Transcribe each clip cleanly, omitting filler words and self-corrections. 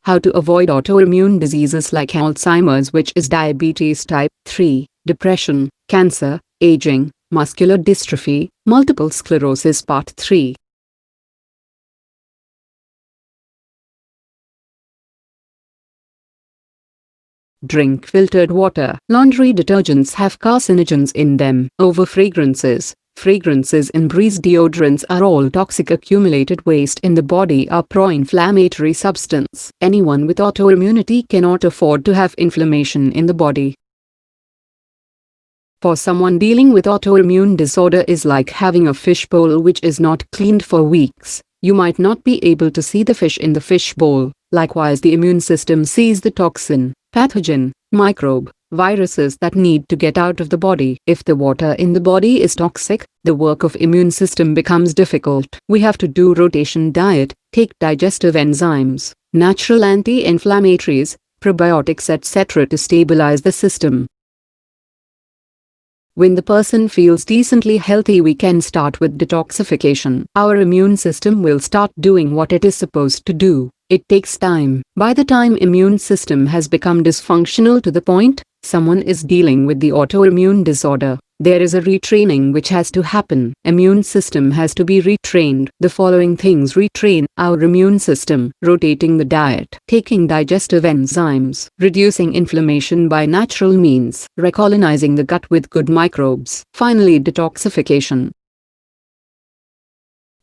How to avoid autoimmune diseases like Alzheimer's, which is diabetes type 3, depression, cancer, aging, muscular dystrophy, multiple sclerosis part 3. Drink filtered water. Laundry detergents have carcinogens in them. Over fragrances. Fragrances and breeze deodorants are all toxic. Accumulated waste in the body are pro-inflammatory substance. Anyone with autoimmunity cannot afford to have inflammation in the body. For someone dealing with autoimmune disorder is like having a fish bowl which is not cleaned for weeks. You might not be able to see the fish in the fish bowl. Likewise, the immune system sees the toxin, pathogen, microbe, viruses that need to get out of the body. If the water in the body is toxic, the work of immune system becomes difficult. We have to do rotation diet, take digestive enzymes, natural anti-inflammatories, probiotics etc. to stabilize the system. When the person feels decently healthy, we can start with detoxification. Our immune system will start doing what it is supposed to do. It takes time. By the time immune system has become dysfunctional to the point someone is dealing with the autoimmune disorder, there is a retraining which has to happen. Immune system has to be retrained. The following things retrain our immune system: rotating the diet, taking digestive enzymes, reducing inflammation by natural means, recolonizing the gut with good microbes. Finally, detoxification.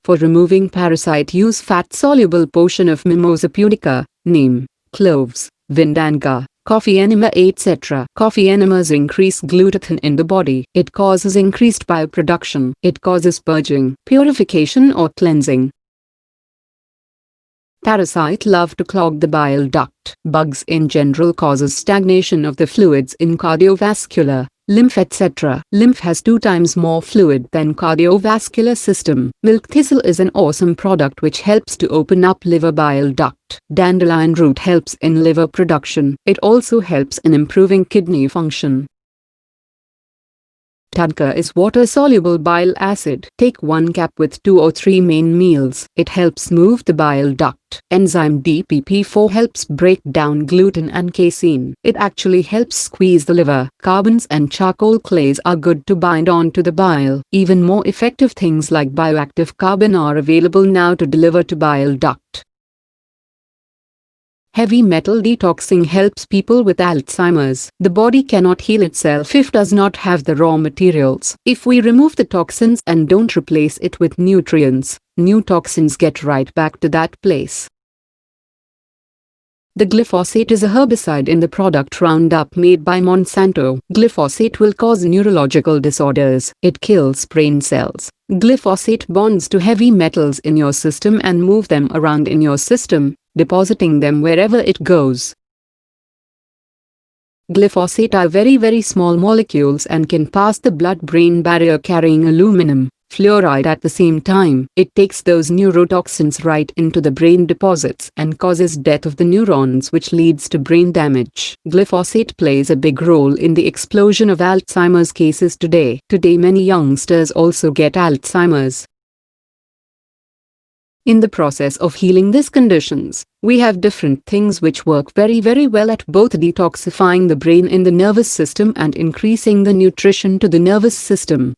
For removing parasite, use fat-soluble potion of Mimosa pudica, neem, cloves, vindanga, coffee enema etc. Coffee enemas increase glutathione in the body. It causes increased bioproduction. It causes purging, purification or cleansing. Parasite love to clog the bile duct. Bugs in general causes stagnation of the fluids in cardiovascular, lymph etc. Lymph has 2 times more fluid than cardiovascular system. Milk thistle is an awesome product which helps to open up liver bile duct. Dandelion root helps in liver production. It also helps in improving kidney function. Tadka is water-soluble bile acid. Take 1 cap with 2 or 3 main meals. It helps move the bile duct. Enzyme DPP4 helps break down gluten and casein. It actually helps squeeze the liver. Carbons and charcoal clays are good to bind onto the bile. Even more effective things like bioactive carbon are available now to deliver to bile duct. Heavy metal detoxing helps people with Alzheimer's. The body cannot heal itself if does not have the raw materials. If we remove the toxins and don't replace it with nutrients, new toxins get right back to that place. The glyphosate is a herbicide in the product Roundup made by Monsanto. Glyphosate will cause neurological disorders. It kills brain cells. Glyphosate bonds to heavy metals in your system and move them around in your system, depositing them wherever it goes. Glyphosate are very small molecules and can pass the blood-brain barrier carrying aluminum, fluoride at the same time. It takes those neurotoxins right into the brain deposits and causes death of the neurons, which leads to brain damage. Glyphosate plays a big role in the explosion of Alzheimer's cases today. Today many youngsters also get Alzheimer's. In the process of healing these conditions, we have different things which work very well at both detoxifying the brain in the nervous system and increasing the nutrition to the nervous system.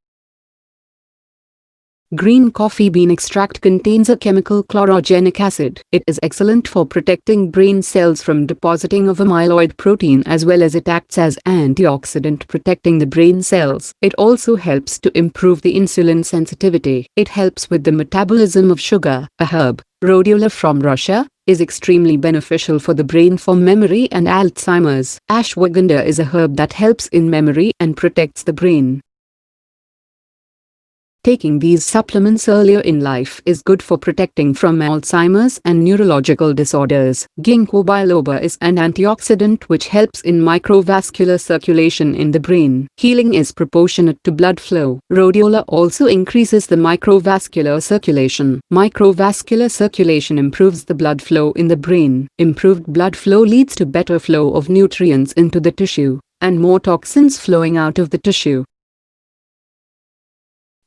Green coffee bean extract contains a chemical chlorogenic acid. It is excellent for protecting brain cells from depositing of amyloid protein, as well as it acts as antioxidant protecting the brain cells. It also helps to improve the insulin sensitivity. It helps with the metabolism of sugar. A herb, rhodiola from Russia, is extremely beneficial for the brain for memory and Alzheimer's. Ashwagandha is a herb that helps in memory and protects the brain. Taking these supplements earlier in life is good for protecting from Alzheimer's and neurological disorders. Ginkgo biloba is an antioxidant which helps in microvascular circulation in the brain. Healing is proportionate to blood flow. Rhodiola also increases the microvascular circulation. Microvascular circulation improves the blood flow in the brain. Improved blood flow leads to better flow of nutrients into the tissue, and more toxins flowing out of the tissue.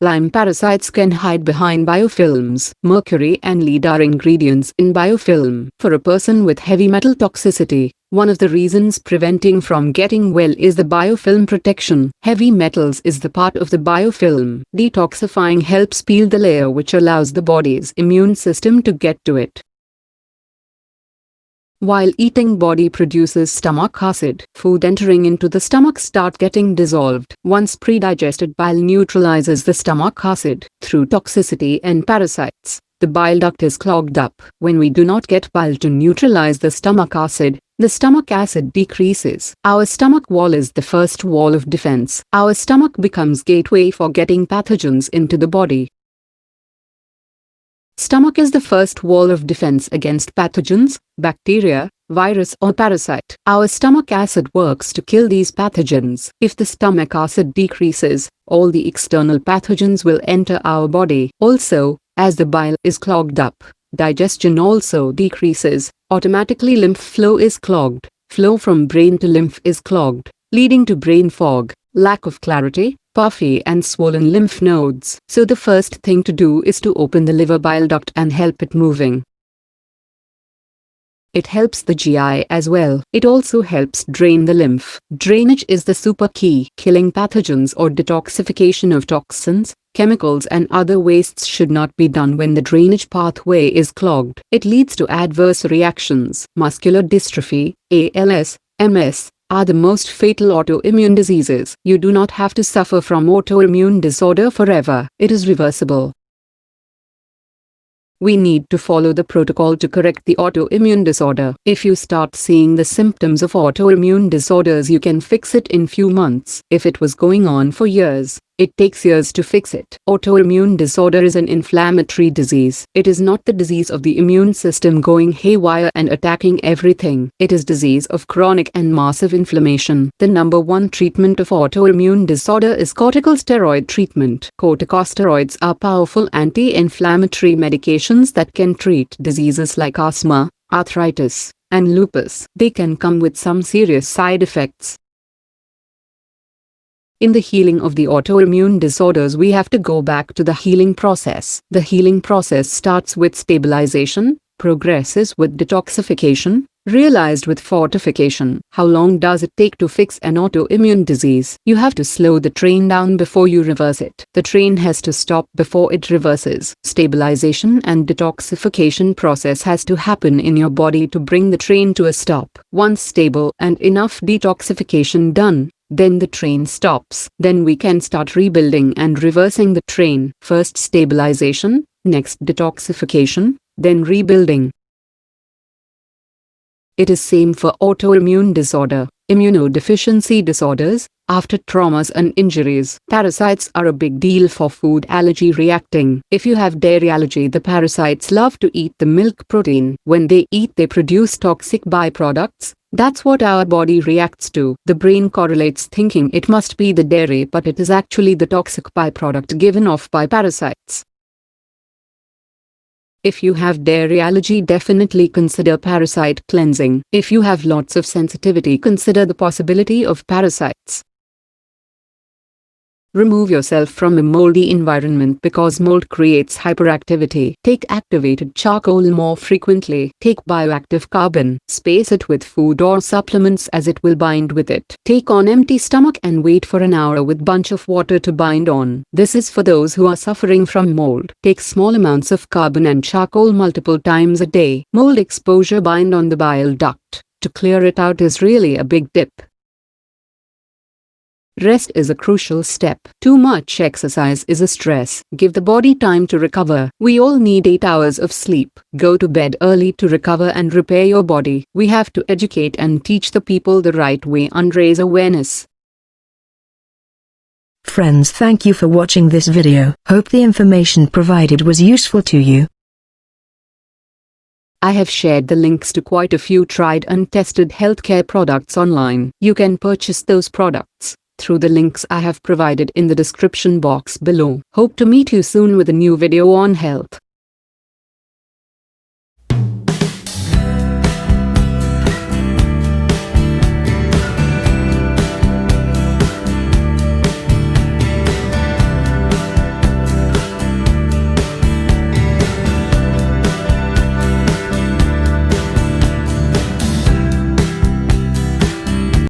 Lyme parasites can hide behind biofilms. Mercury and lead are ingredients in biofilm. For a person with heavy metal toxicity, one of the reasons preventing from getting well is the biofilm protection. Heavy metals is the part of the biofilm. Detoxifying helps peel the layer which allows the body's immune system to get to it. While eating, body produces stomach acid. Food entering into the stomach start getting dissolved. Once pre-digested, bile neutralizes the stomach acid. Through toxicity and parasites, the bile duct is clogged up. When we do not get bile to neutralize the stomach acid, the stomach acid decreases. Our stomach wall is the first wall of defense. Our stomach becomes gateway for getting pathogens into the body. Stomach is the first wall of defense against pathogens, bacteria, virus or parasite. Our stomach acid works to kill these pathogens. If the stomach acid decreases, all the external pathogens will enter our body. Also, as the bile is clogged up, digestion also decreases. Automatically lymph flow is clogged. Flow from brain to lymph is clogged, leading to brain fog, lack of clarity, puffy and swollen lymph nodes. So the first thing to do is to open the liver bile duct and help it moving. It helps the GI as well. It also helps drain the lymph. Drainage is the super key. Killing pathogens or detoxification of toxins, chemicals and other wastes should not be done when the drainage pathway is clogged. It leads to adverse reactions. Muscular dystrophy, ALS, MS, are the most fatal autoimmune diseases. You do not have to suffer from autoimmune disorder forever. It is reversible. We need to follow the protocol to correct the autoimmune disorder. If you start seeing the symptoms of autoimmune disorders, you can fix it in few months. If it was going on for years, it takes years to fix it. Autoimmune disorder is an inflammatory disease. It is not the disease of the immune system going haywire and attacking everything. It is disease of chronic and massive inflammation. The number one treatment of autoimmune disorder is corticosteroid treatment. Corticosteroids are powerful anti-inflammatory medications that can treat diseases like asthma, arthritis, and lupus. They can come with some serious side effects. In the healing of the autoimmune disorders, we have to go back to the healing process. The healing process starts with stabilization, progresses with detoxification, realized with fortification. How long does it take to fix an autoimmune disease? You have to slow the train down before you reverse it. The train has to stop before it reverses. Stabilization and detoxification process has to happen in your body to bring the train to a stop. Once stable and enough detoxification done, then the train stops. Then we can start rebuilding and reversing the train. First stabilization, next detoxification, then rebuilding. It is same for autoimmune disorder, immunodeficiency disorders, after traumas and injuries. Parasites are a big deal for food allergy reacting. If you have dairy allergy, the parasites love to eat the milk protein. When they eat, they produce toxic byproducts. That's what our body reacts to. The brain correlates thinking it must be the dairy, but it is actually the toxic byproduct given off by parasites. If you have dairy allergy, definitely consider parasite cleansing. If you have lots of sensitivity, consider the possibility of parasites. Remove yourself from a moldy environment because mold creates hyperactivity. Take activated charcoal more frequently. Take bioactive carbon. Space it with food or supplements as it will bind with it. Take on empty stomach and wait for an hour with bunch of water to bind on. This is for those who are suffering from mold. Take small amounts of carbon and charcoal multiple times a day. Mold exposure bind on the bile duct. To clear it out is really a big tip. Rest is a crucial step. Too much exercise is a stress. Give the body time to recover. We all need 8 hours of sleep. Go to bed early to recover and repair your body. We have to educate and teach the people the right way and raise awareness. Friends, thank you for watching this video. Hope the information provided was useful to you. I have shared the links to quite a few tried and tested healthcare products online. You can purchase those products through the links I have provided in the description box below. Hope to meet you soon with a new video on health.